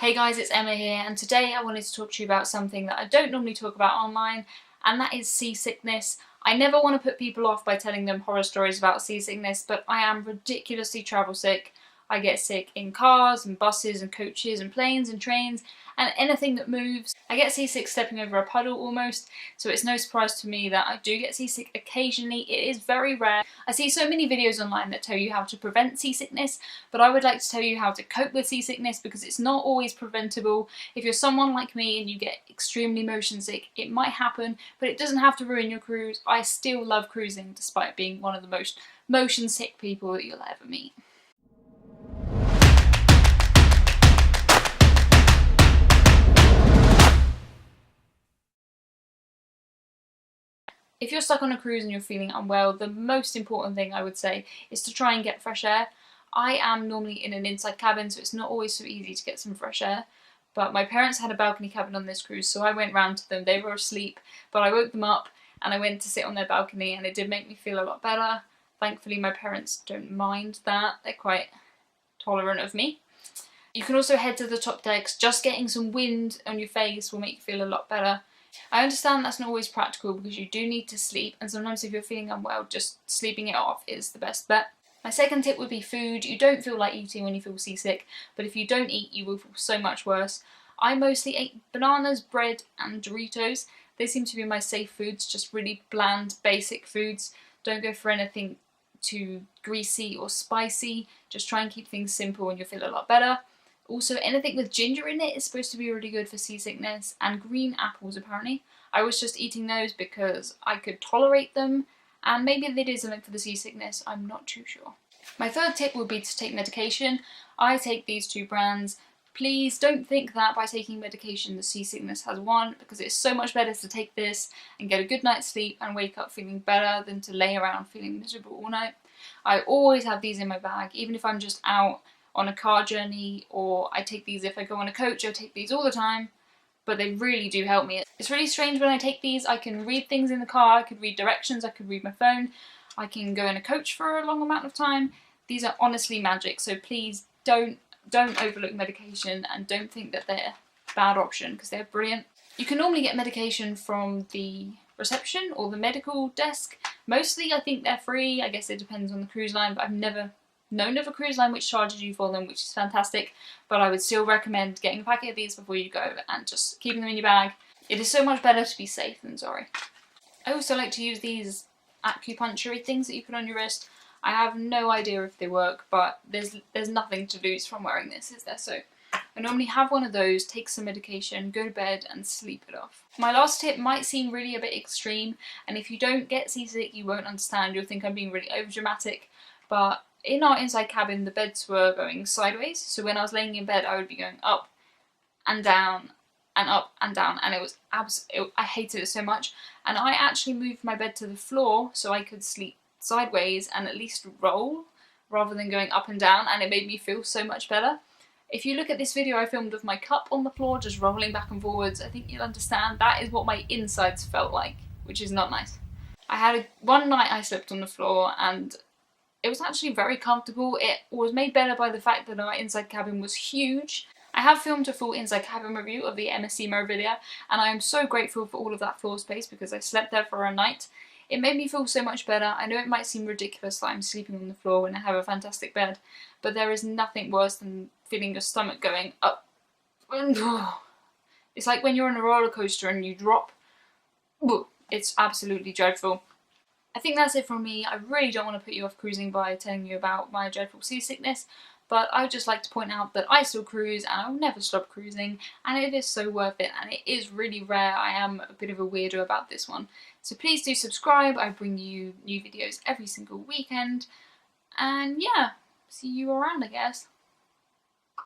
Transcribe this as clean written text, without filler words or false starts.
Hey guys, it's Emma here, and today I wanted to talk to you about something that I don't normally talk about online, and that is seasickness. I never want to put people off by telling them horror stories about seasickness, but I am ridiculously travel sick. I get sick in cars and buses and coaches and planes and trains and anything that moves. I get seasick stepping over a puddle almost, so it's no surprise to me that I do get seasick occasionally. It is very rare. I see so many videos online that tell you how to prevent seasickness, but I would like to tell you how to cope with seasickness because it's not always preventable. If you're someone like me and you get extremely motion sick, it might happen, but it doesn't have to ruin your cruise. I still love cruising despite being one of the most motion sick people that you'll ever meet. If you're stuck on a cruise and you're feeling unwell, the most important thing I would say is to try and get fresh air. I am normally in an inside cabin, so it's not always so easy to get some fresh air. But my parents had a balcony cabin on this cruise, so I went round to them. They were asleep, but I woke them up and I went to sit on their balcony, and it did make me feel a lot better. Thankfully, my parents don't mind that. They're quite tolerant of me. You can also head to the top decks. Just getting some wind on your face will make you feel a lot better. I understand that's not always practical because you do need to sleep, and sometimes if you're feeling unwell, just sleeping it off is the best bet. My second tip would be food. You don't feel like eating when you feel seasick, but if you don't eat, you will feel so much worse. I mostly ate bananas, bread and Doritos. They seem to be my safe foods, just really bland, basic foods. Don't go for anything too greasy or spicy. Just try and keep things simple and you'll feel a lot better. Also, anything with ginger in it is supposed to be really good for seasickness, and green apples apparently. I was just eating those because I could tolerate them, and maybe they did something for the seasickness, I'm not too sure. My third tip would be to take medication. I take these two brands. Please don't think that by taking medication the seasickness has won, because it's so much better to take this and get a good night's sleep and wake up feeling better than to lay around feeling miserable all night. I always have these in my bag, even if I'm just out on a car journey, or I take these if I go on a coach. I take these all the time, but they really do help me. It's really strange when I take these. I can read things in the car, I could read directions, I could read my phone, I can go in a coach for a long amount of time. These are honestly magic, so please don't overlook medication and don't think that they're a bad option, because they're brilliant. You can normally get medication from the reception or the medical desk. Mostly I think they're free. I guess it depends on the cruise line, but I've never known of a cruise line which charges you for them, which is fantastic, but I would still recommend getting a packet of these before you go and just keeping them in your bag. It is so much better to be safe than sorry. I also like to use these acupuncture things that you put on your wrist. I have no idea if they work, but there's nothing to lose from wearing this, is there? So I normally have one of those, take some medication, go to bed and sleep it off. My last tip might seem really a bit extreme, and if you don't get seasick you won't understand. You'll think I'm being really overdramatic, but in our inside cabin the beds were going sideways, so when I was laying in bed I would be going up and down and up and down, and it was I hated it so much, and I actually moved my bed to the floor so I could sleep sideways and at least roll rather than going up and down, and it made me feel so much better. If you look at this video I filmed of my cup on the floor just rolling back and forwards, I think you'll understand that is what my insides felt like, which is not nice. I had one night I slept on the floor and it was actually very comfortable. It was made better by the fact that our inside cabin was huge. I have filmed a full inside cabin review of the MSC Meraviglia, and I am so grateful for all of that floor space because I slept there for a night. It made me feel so much better. I know it might seem ridiculous that I'm sleeping on the floor when I have a fantastic bed, but there is nothing worse than feeling your stomach going up. It's like when you're on a roller coaster and you drop. It's absolutely dreadful. I think that's it from me. I really don't want to put you off cruising by telling you about my dreadful seasickness, but I would just like to point out that I still cruise and I'll never stop cruising, and it is so worth it, and it is really rare. I am a bit of a weirdo about this one. So please do subscribe. I bring you new videos every single weekend, and yeah, see you around I guess.